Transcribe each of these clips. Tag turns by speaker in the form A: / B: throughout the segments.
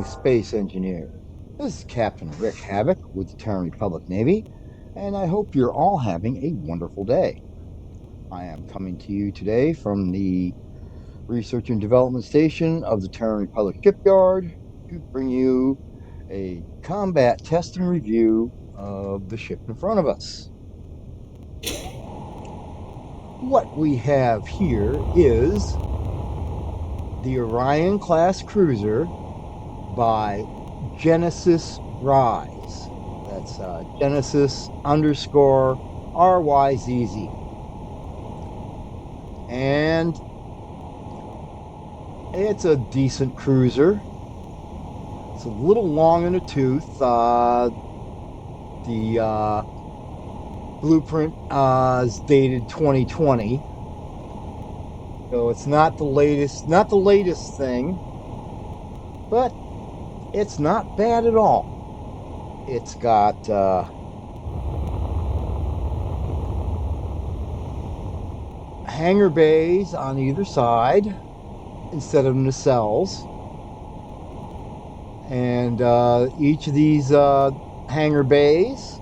A: space engineer. This is Captain Rick Havoc with the Terran Republic Navy, and I hope you're all having a wonderful day. I am coming to you today from the Research and Development Station of the Terran Republic Shipyard to bring you a combat test and review of the ship in front of us. What we have here is the Orion Class Cruiser by Genesis Rise. That's Genesis _ RYZZ. And it's a decent cruiser. It's a little long in the tooth. The blueprint is dated 2020. So it's not the latest thing, but it's not bad at all. It's got hangar bays on either side instead of nacelles, and each of these hangar bays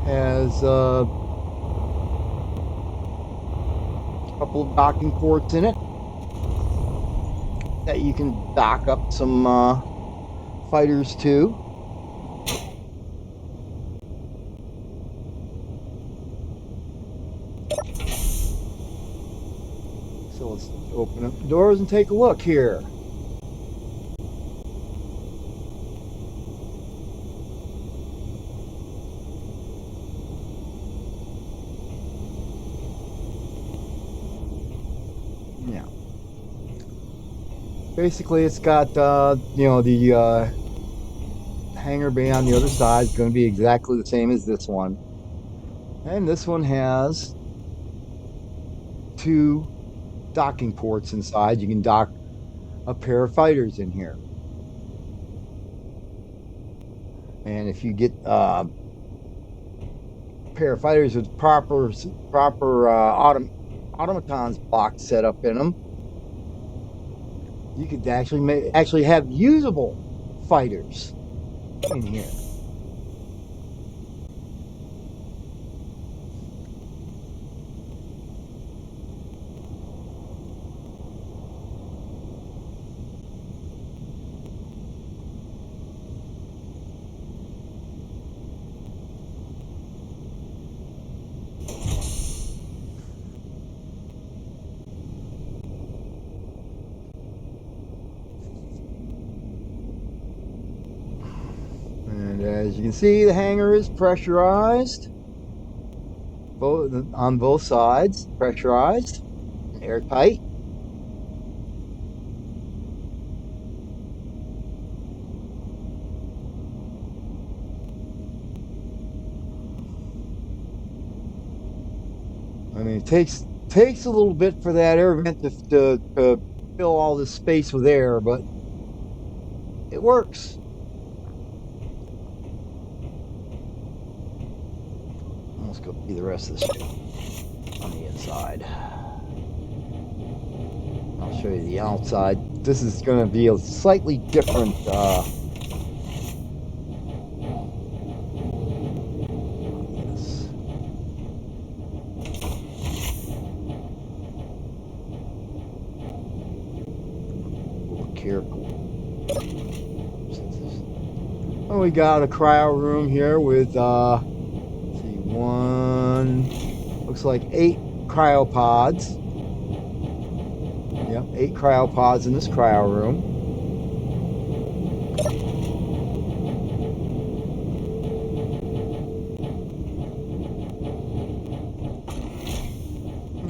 A: has a couple of docking ports in it that you can dock up some fighters to. So let's open up the doors and take a look here. Yeah. Basically, it's got the hangar bay on the other side is going to be exactly the same as this one, and this one has 2 docking ports inside. You can dock a pair of fighters in here, and if you get a pair of fighters with proper automatons block set up in them, you could actually have usable fighters in here. And as you can see, the hangar is pressurized, on both sides, pressurized, airtight. I mean, it takes a little bit for that air vent to fill all this space with air, but it works. Let's go see the rest of the ship on the inside. I'll show you the outside. This is going to be a slightly different careful. Oh, we got a cryo room here with looks like 8 cryopods. Yep, 8 cryopods in this cryo room.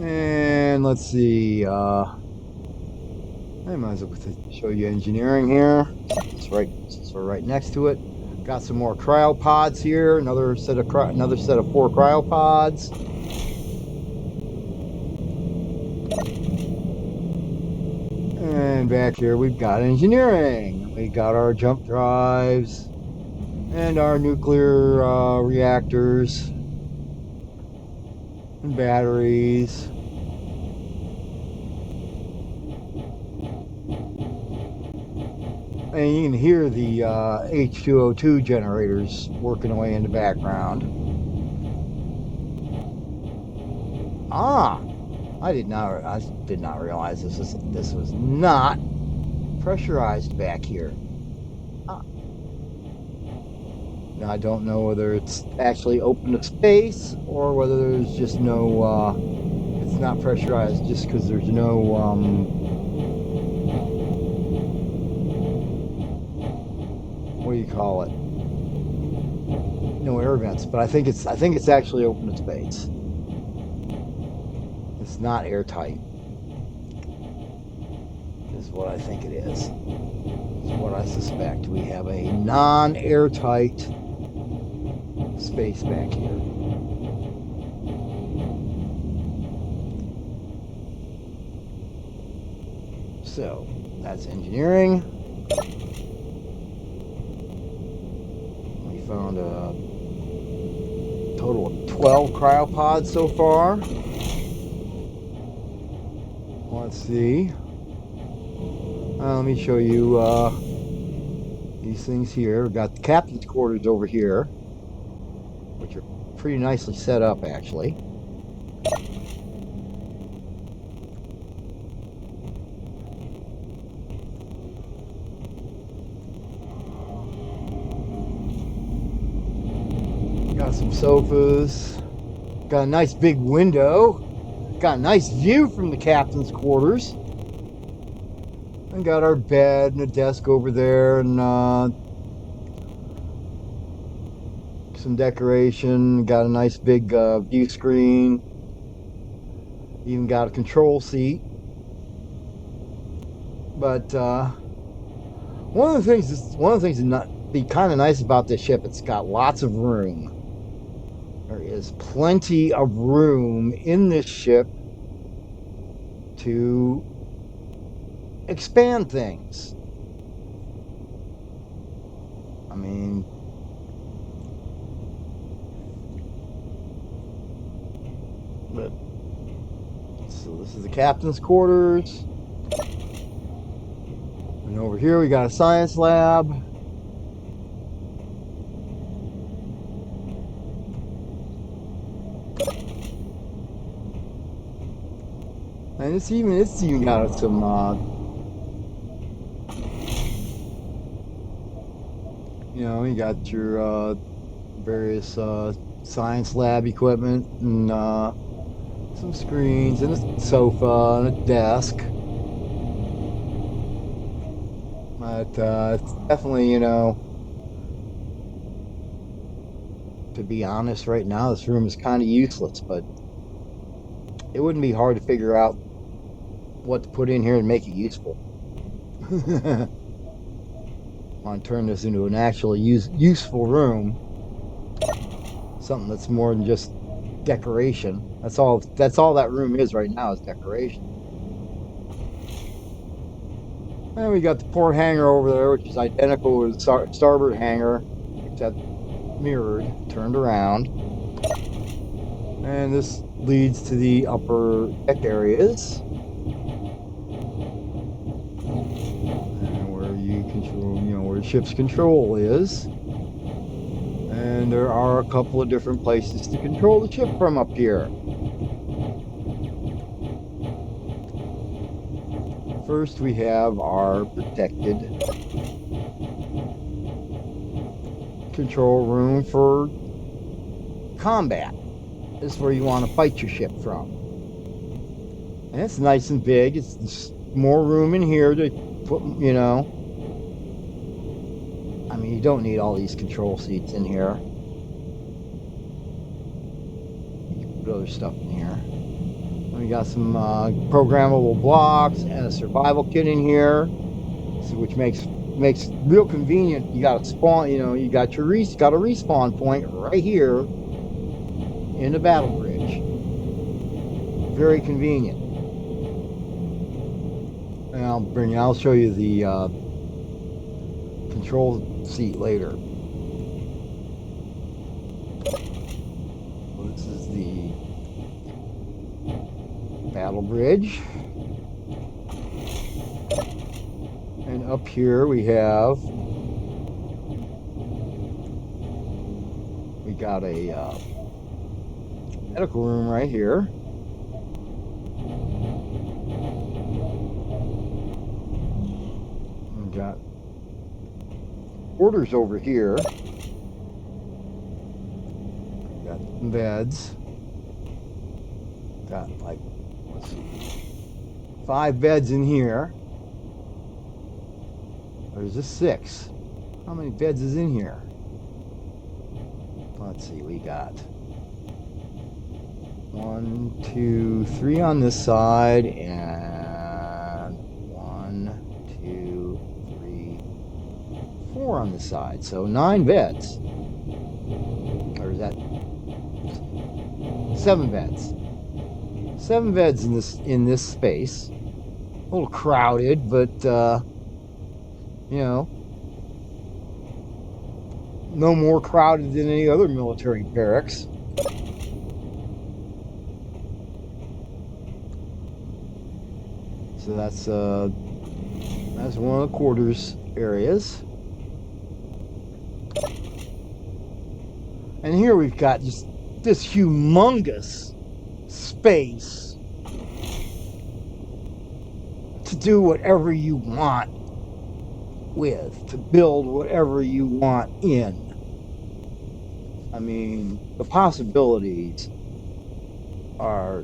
A: And let's see, I might as well show you engineering here. Since we're right next to it. Got some more cryopods here. Another set of 4 cryopods. And back here we've got engineering. We got our jump drives and our nuclear reactors and batteries. And you can hear the H2O2 generators working away in the background. Ah, I did not realize this was not pressurized back here. Ah. Now I don't know whether it's actually open to space or whether there's just no it's not pressurized just because there's no what do you call it? No air vents, but I think it's actually open to space. It's not airtight. Is what I think it is. It's what I suspect. We have a non-airtight space back here. So that's engineering. We found a total of 12 cryopods so far. Let's see. Let me show you these things here. We've got the captain's quarters over here, which are pretty nicely set up, actually. Got some sofas. Got a nice big window. Got a nice view from the captain's quarters. And got our bed and a desk over there and some decoration. Got a nice big view screen. Even got a control seat. But one of the things that not be kind of nice about this ship, it's got lots of room. There is plenty of room in this ship to expand things. I mean, but so this is the captain's quarters, and over here we got a science lab. And it's even got some you know, you got your various science lab equipment and some screens and a sofa and a desk. But it's definitely, you know, to be honest, right now this room is kind of useless, but it wouldn't be hard to figure out what to put in here and make it useful. I want to turn this into an actually useful room, something that's more than just decoration. That's all that room is right now, is decoration. And we got the port hangar over there, which is identical to the starboard hangar, except mirrored, turned around. And this leads to the upper deck areas, and where you control, you know, where the ship's control is. And there are a couple of different places to control the ship from up here. First, we have our protected control room for combat. This is where you want to fight your ship from. And it's nice and big. It's more room in here to put, you know. I mean, you don't need all these control seats in here. You can put other stuff in here. We got some programmable blocks and a survival kit in here, so which makes real convenient. You got a spawn, you know, you got a respawn point right here in the battle bridge. Very convenient. And I'll show you the control seat later. Well, this is the battle bridge. And up here we got a medical room right here. We got quarters over here. We got some beds. Got like, let's see, 5 beds in here. There's just 6. How many beds is in here? Let's see, we got 1, 2, 3 on this side, and 1, 2, 3, 4 on this side. So 9 beds. Or is that 7 beds? 7 beds in this space. A little crowded, but you know, no more crowded than any other military barracks. So that's one of the quarters areas. And here we've got just this humongous space to do whatever you want with, to build whatever you want in. I mean, the possibilities are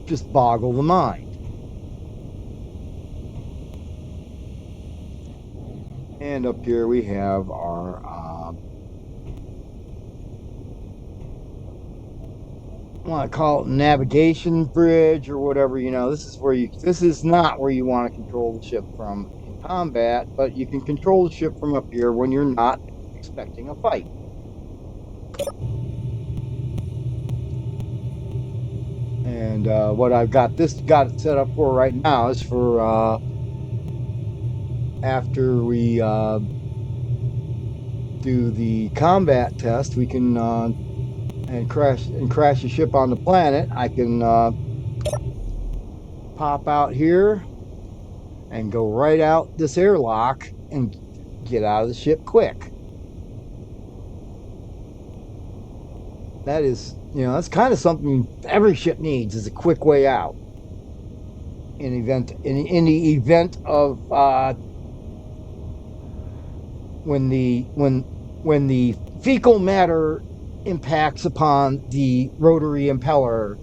A: just boggle the mind. And up here we have our I want to call it navigation bridge or whatever. You know, this is not where you want to control the ship from in combat, but you can control the ship from up here when you're not expecting a fight. And what I've got it set up for right now is for after we do the combat test, we can and crash the ship on the planet. I can pop out here and go right out this airlock and get out of the ship quick. That is, you know, that's kind of something every ship needs, is a quick way out in the event of when the fecal matter impacts upon the rotary impeller.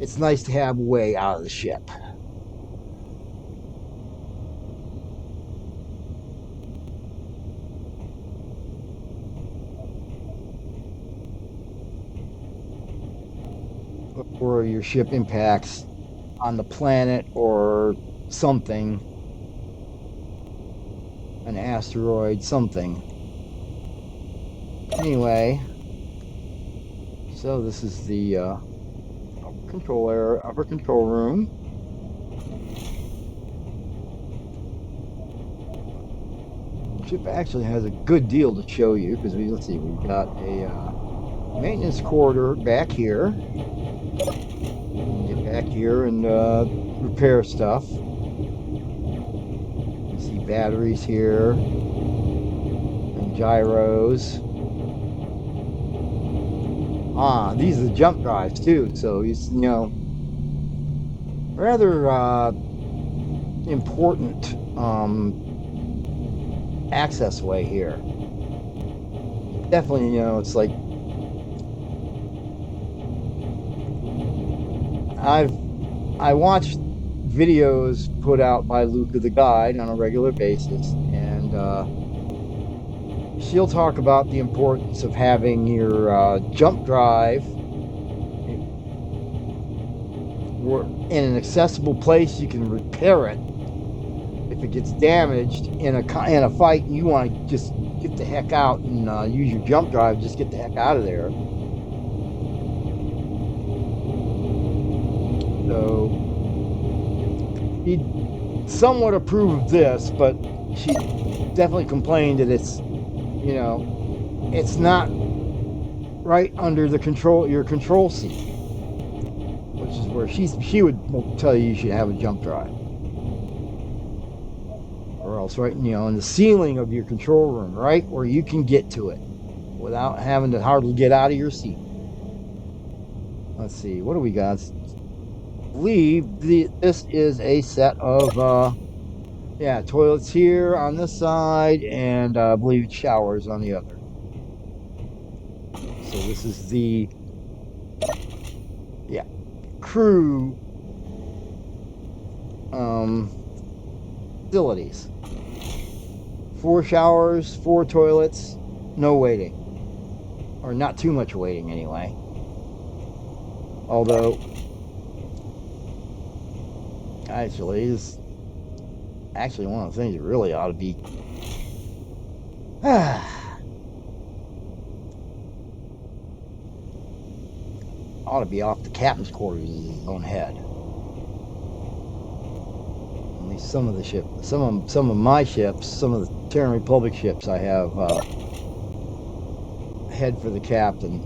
A: It's nice to have a way out of the ship. Or your ship impacts on the planet or something, an asteroid, something. Anyway, so this is the upper control room. The ship actually has a good deal to show you, because let's see, we've got a maintenance corridor back here. Get back here and repair stuff. You see batteries here and gyros. These are the jump drives too, so it's, you know, rather important access way here. Definitely, you know, it's like I watched videos put out by Luca the Guide on a regular basis, and she'll talk about the importance of having your jump drive in an accessible place. You can repair it if it gets damaged in a fight, and you want to just get the heck out and use your jump drive. Just get the heck out of there. So he somewhat approved of this, but she definitely complained that it's, you know, it's not right under the your control seat, which is where she would tell you should have a jump drive. else, right? In the ceiling of your control room, right where you can get to it without having to hardly get out of your seat. Let's see, what do we got? I believe this is a set of yeah, toilets here on this side, and I believe showers on the other. So this is the crew facilities. 4 showers, 4 toilets, no waiting. Or not too much waiting anyway. Although, actually, this is actually one of the things that really ought to be ought to be off the captain's quarters' own head. At least some of the ships, some of my ships, some of the Terran Republic ships, I have head for the captain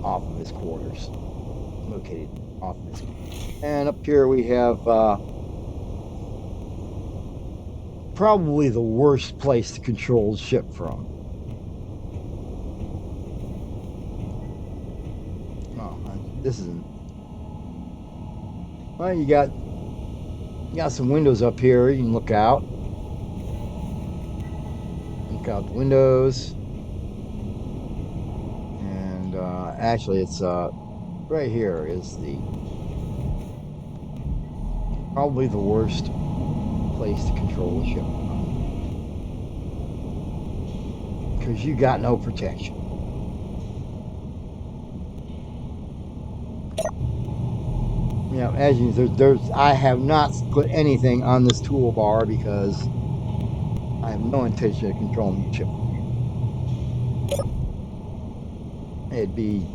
A: off of his quarters, located off of his quarters. And up here we have probably the worst place to control the ship from. Oh, this isn't. Well, you got some windows up here. You can look out. Look out the windows. And actually, it's right here is probably the worst place to control the ship because you got no protection. Yeah, as you there's I have not put anything on this toolbar because I have no intention of controlling the ship. It'd be,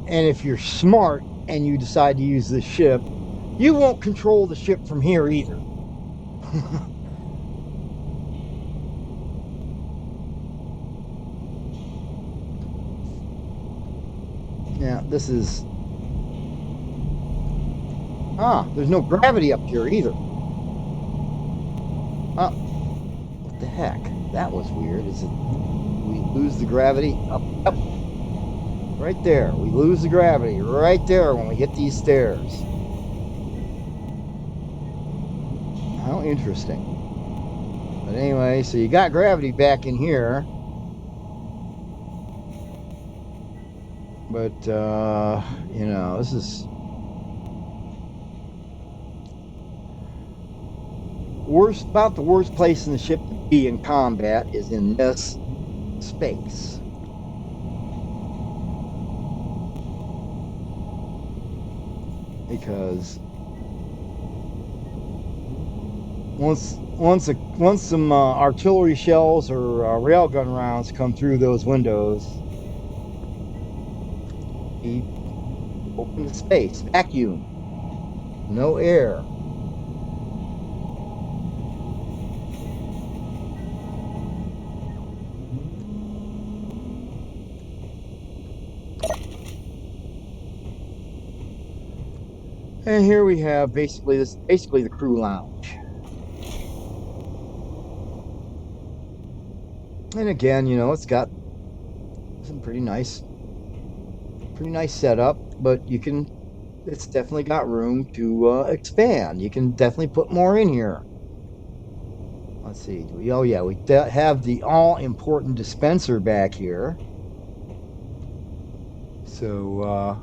A: and if you're smart and you decide to use this ship, you won't control the ship from here either. Yeah, this is. There's no gravity up here either. What the heck? That was weird. Is it? We lose the gravity up. Right there. We lose the gravity right there when we hit these stairs. How interesting. But anyway, so you got gravity back in here. But, this is about the worst place in the ship to be in combat is in this space. Because once some artillery shells or railgun rounds come through those windows, he open the space, vacuum, no air. And here we have basically the crew lounge. And again, it's got some pretty nice setup, but it's definitely got room to expand. You can definitely put more in here. Let's see. We have the all-important dispenser back here. So,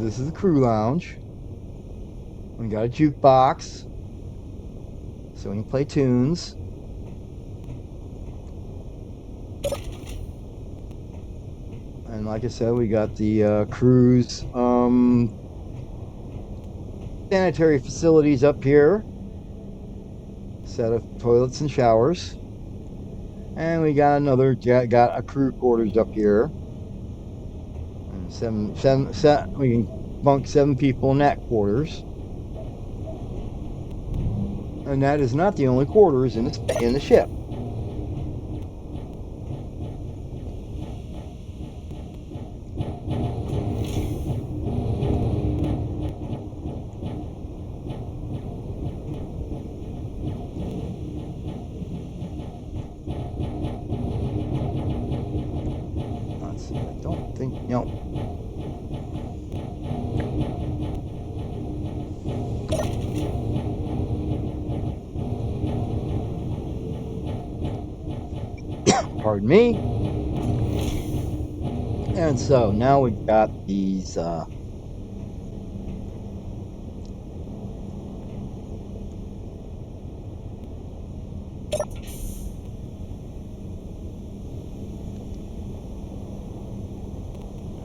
A: this is the crew lounge. We got a jukebox, so we can play tunes. And like I said, we got the crew's sanitary facilities up here. Set of toilets and showers. And we got a crew quarters up here. We can bunk 7 people in that quarters. And that is not the only quarters in the ship. know, pardon me. And so now we've got these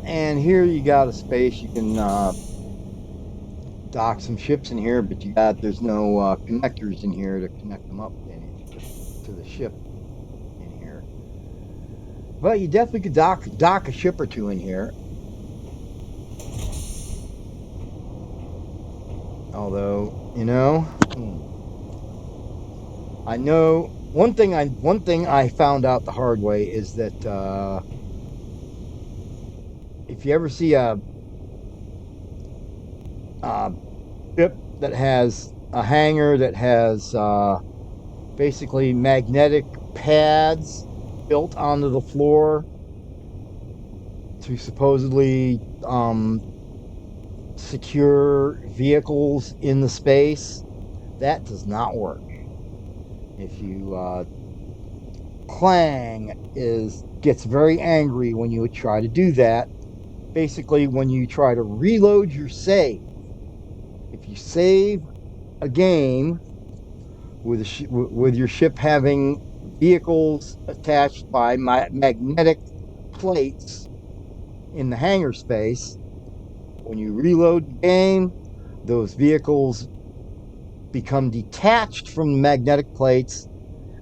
A: and here you got a space you can dock some ships in here, but there's no connectors in here to connect them up to the ship in here. But you definitely could dock a ship or two in here. Although, I know one thing I found out the hard way is that if you ever see a ship that has a hangar that has basically magnetic pads built onto the floor to supposedly secure vehicles in the space, that does not work. If you Clang gets very angry when you try to do that. Basically, when you try to reload your save, if you save a game with your ship having vehicles attached by magnetic plates in the hangar space, when you reload the game, those vehicles become detached from the magnetic plates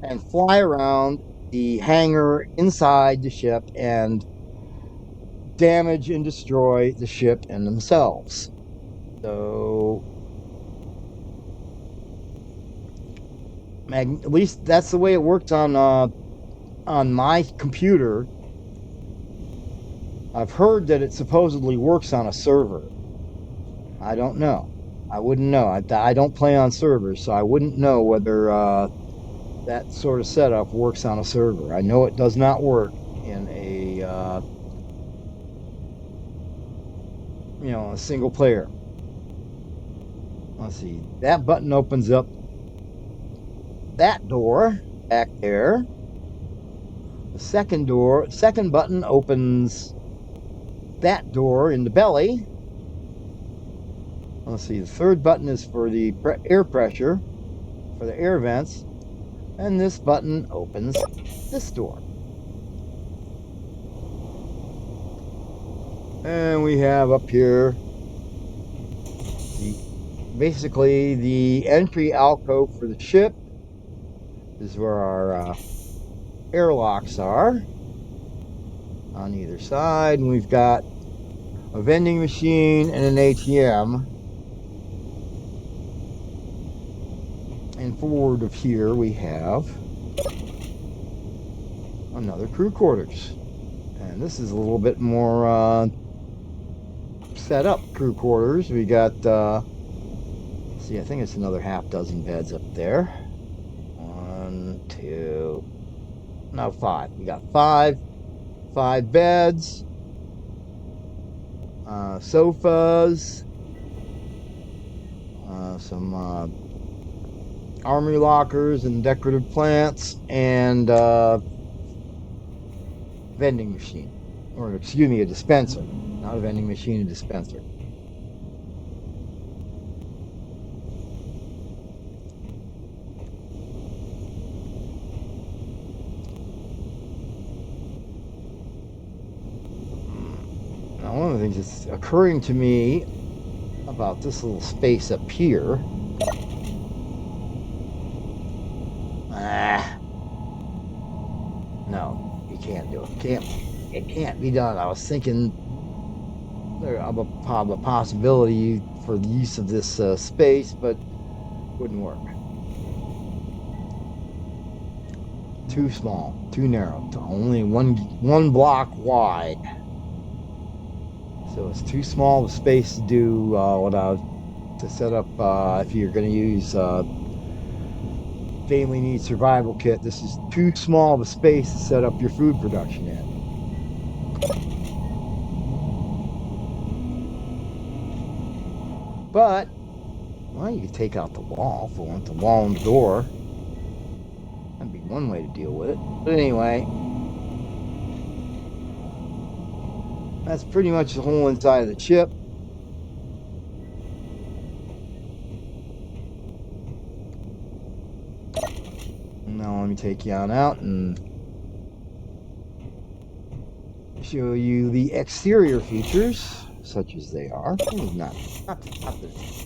A: and fly around the hangar inside the ship and damage and destroy the ship and themselves. So at least that's the way it worked on my computer. I've heard that it supposedly works on a server. I don't know. I wouldn't know. I don't play on servers, so I wouldn't know whether that sort of setup works on a server. I know it does not work in a a single player. Let's see. That button opens up that door back there. The second button opens that door in the belly. Let's see. The third button is for the air pressure, for the air vents. And this button opens this door. And we have up here basically the entry alcove for the ship. This is where our airlocks are on either side. And we've got a vending machine and an ATM. And forward of here we have another crew quarters. And this is a little bit more set up crew quarters. We got, see, I think it's another half dozen beds up there. 1, 2, no, 5. We got 5 beds, sofas, some armory lockers and decorative plants, and vending machine, or excuse me, a dispenser. Not a vending machine, a dispenser. Now, one of the things that's occurring to me about this little space up here, no, you can't do it. It can't be done. I was thinking of a possibility for the use of this space, but wouldn't work. Too small, too narrow, only one block wide. So it's too small of a space to do to set up if you're going to use family needs survival kit. This is too small of a space to set up your food production in. But, well, you could take out the wall if you want, the wall and the door. That'd be one way to deal with it. But anyway, that's pretty much the whole inside of the ship. Now let me take you on out and show you the exterior features, such as they are. Not this.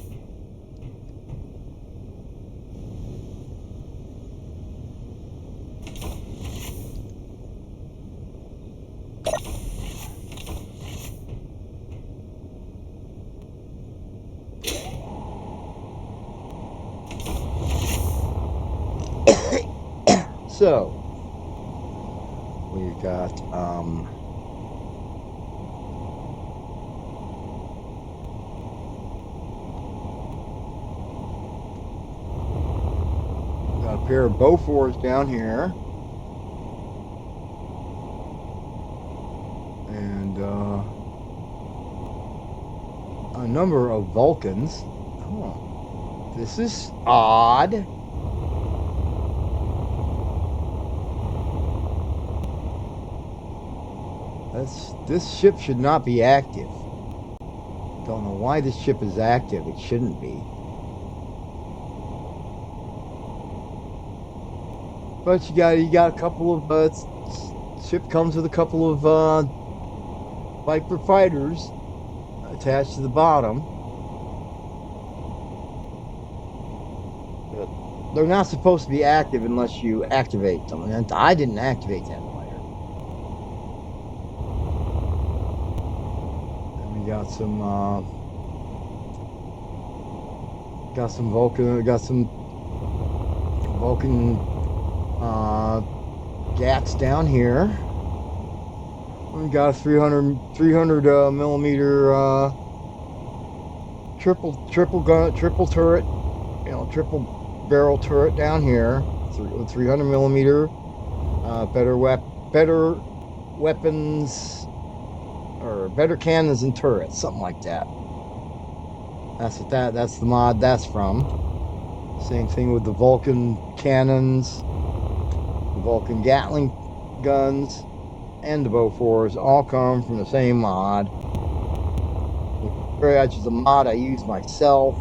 A: So we've got got a pair of Bofors down here, and a number of Vulcans. Oh, this is odd. This ship should not be active. Don't know why this ship is active. It shouldn't be. But you got a couple of ship comes with a couple of Viper fighters attached to the bottom. But they're not supposed to be active unless you activate them, and I didn't activate that fighter. And we got some Vulcan gats down here. We got a 300 millimeter triple turret, triple barrel turret down here with 300 millimeter. Better weapons, or better cannons and turrets, something like that. That's the mod that's from. Same thing with the Vulcan cannons, the Vulcan Gatling guns, and the Bofors all come from the same mod. Which is a mod I use myself.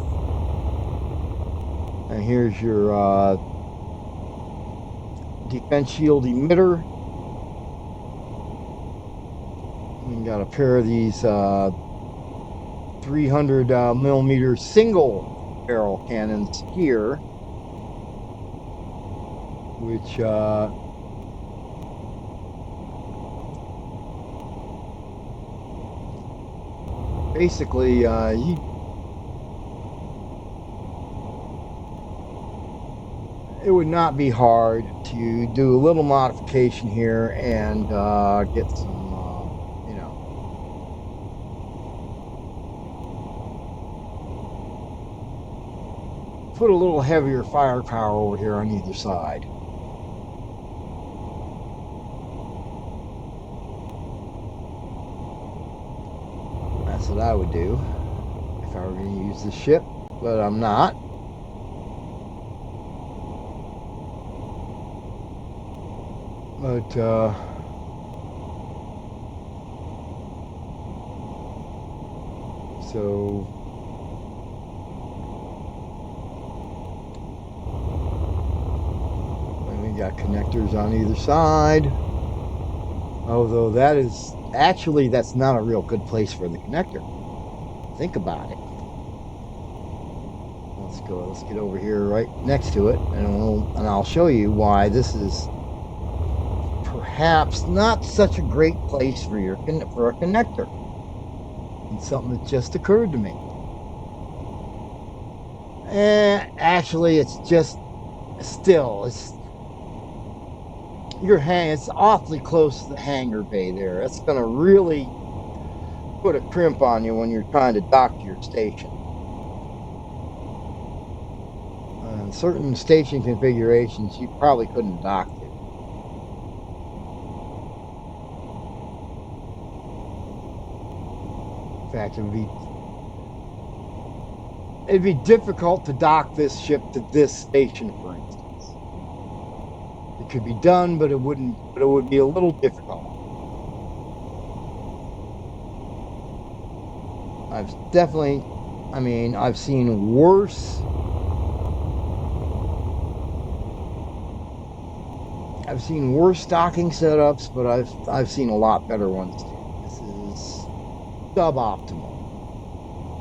A: And here's your defense shield emitter. We got a pair of these 300 millimeter single barrel cannons here, which basically it would not be hard to do a little modification here and get some put a little heavier firepower over here on either side. That's what I would do if I were going to use this ship, but I'm not. But so got connectors on either side, although that's not a real good place for the connector. Think about it. Let's get over here right next to it, and I'll show you why this is perhaps not such a great place for a connector. It's something that just occurred to me. Actually, it's just it's awfully close to the hangar bay there. That's going to really put a crimp on you when you're trying to dock to your station. Certain station configurations you probably couldn't dock to. In fact, it'd be difficult to dock this ship to this station, for instance. It could be done, but it wouldn't. But it would be a little difficult. I've definitely, I mean, I've seen worse. I've seen worse docking setups, but I've seen a lot better ones too. This is suboptimal.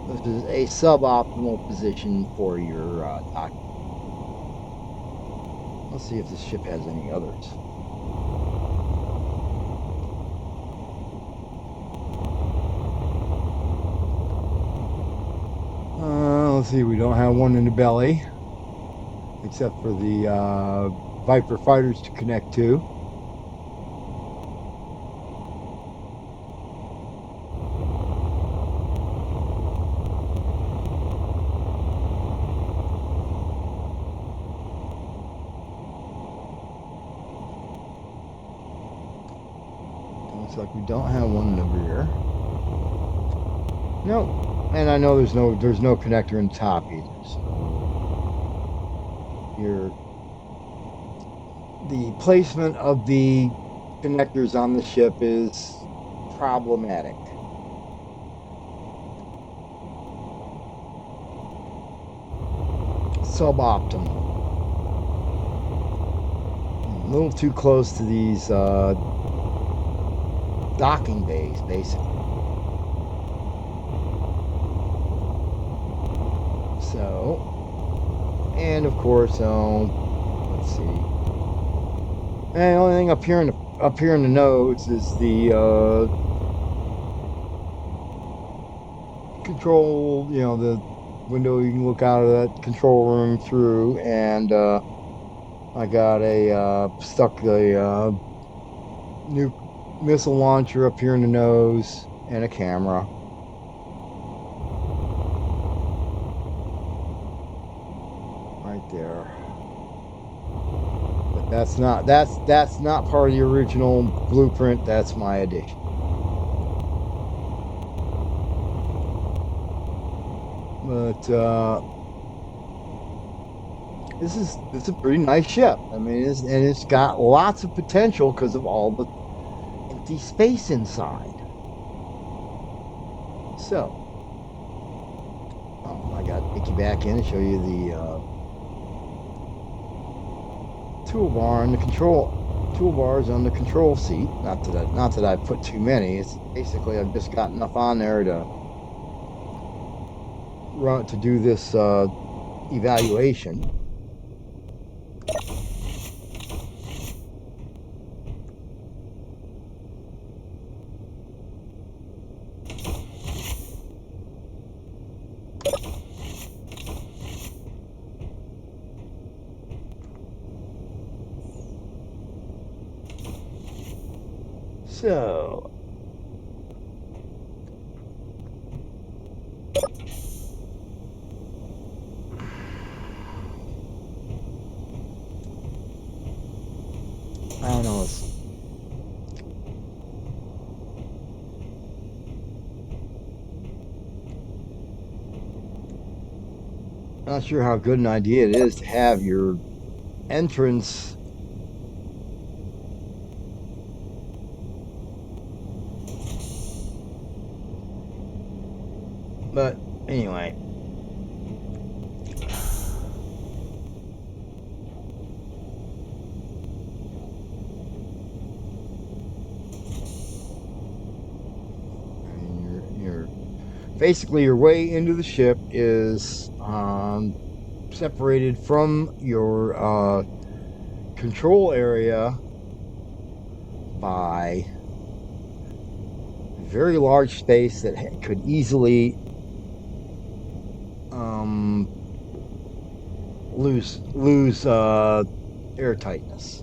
A: This is a suboptimal position for your docking. Let's see if this ship has any others. Let's see, we don't have one in the belly, except for the Viper fighters to connect to. Looks like we don't have one in the rear. Nope. And I know there's no connector in the top either. So the placement of the connectors on the ship is problematic. Suboptimal. A little too close to these docking bays, basically. So, and of course, let's see. And the only thing up here in the nose is the control. You know, the window you can look out of that control room through, and I got stuck a new missile launcher up here in the nose and a camera. Right there. But that's not part of the original blueprint. That's my addition. But it's a pretty nice ship. I mean, it's got lots of potential because of all the empty space inside. So, I got to take you back in and show you the toolbar and the toolbars on the control seat. Not that I put too many. It's basically I've just got enough on there to do this evaluation. So, I don't know. Not sure how good an idea it is to have your entrance but anyway. Basically, your way into the ship is separated from your control area by a very large space that could easily lose air tightness.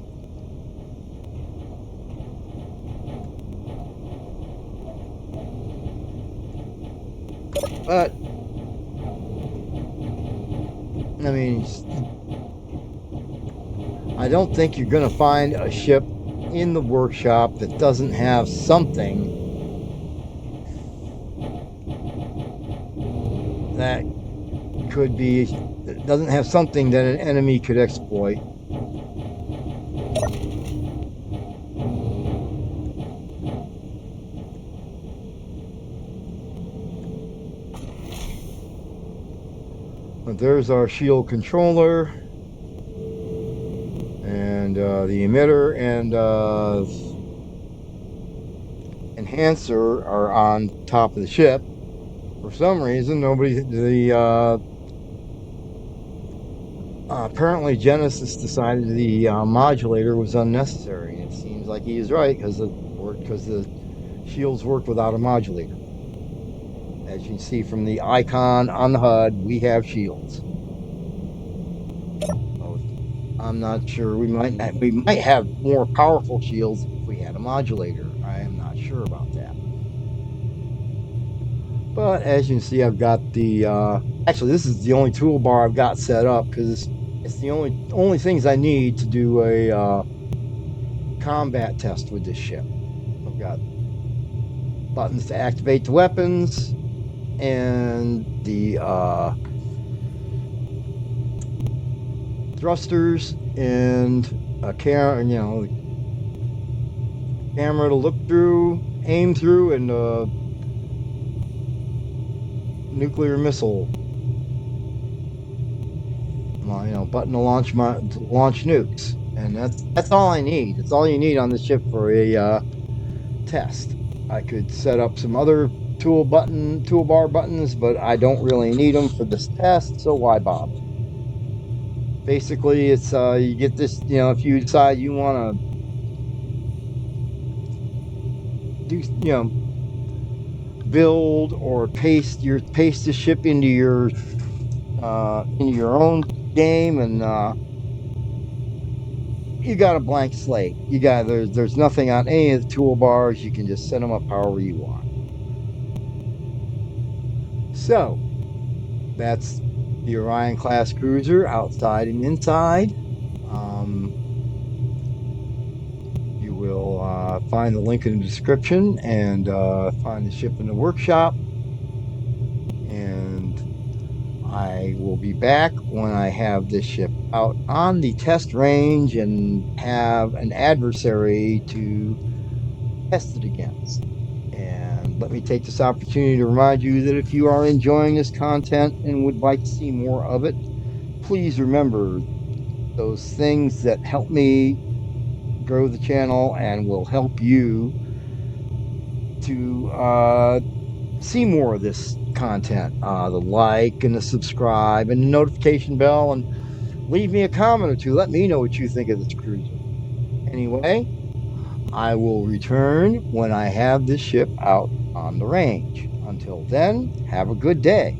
A: But I mean, I don't think you're going to find a ship in the workshop that doesn't have something that could be, it doesn't have something that an enemy could exploit. But there's our shield controller, and the emitter and enhancer are on top of the ship. For some reason, apparently Genesis decided the modulator was unnecessary, and it seems like he is right, because the shields work without a modulator. As you can see from the icon on the HUD, we have shields. I'm not sure. We might have more powerful shields if we had a modulator. I am not sure about that. But as you can see, I've got the actually, this is the only toolbar I've got set up, because it's the only things I need to do a combat test with this ship. I've got buttons to activate the weapons, and the thrusters, and a camera, camera to look through, aim through, and nuclear missile. Button to launch nukes, and that's all I need. That's all you need on this ship for a test. I could set up some other toolbar buttons, but I don't really need them for this test, so why bother? Basically, it's you get this, if you decide you want to do, build or paste the ship into your own game, and you got a blank slate. There's nothing on any of the toolbars. You can just set them up however you want. So that's the Orion Class Cruiser, outside and inside. You will find the link in the description, and find the ship in the workshop. And I will be back when I have this ship out on the test range and have an adversary to test it against. And let me take this opportunity to remind you that if you are enjoying this content and would like to see more of it, please remember those things that help me grow the channel and will help you to see more of this content. The like and the subscribe and the notification bell, and leave me a comment or two. Let me know what you think of this cruiser. Anyway, I will return when I have this ship out on the range. Until then, have a good day.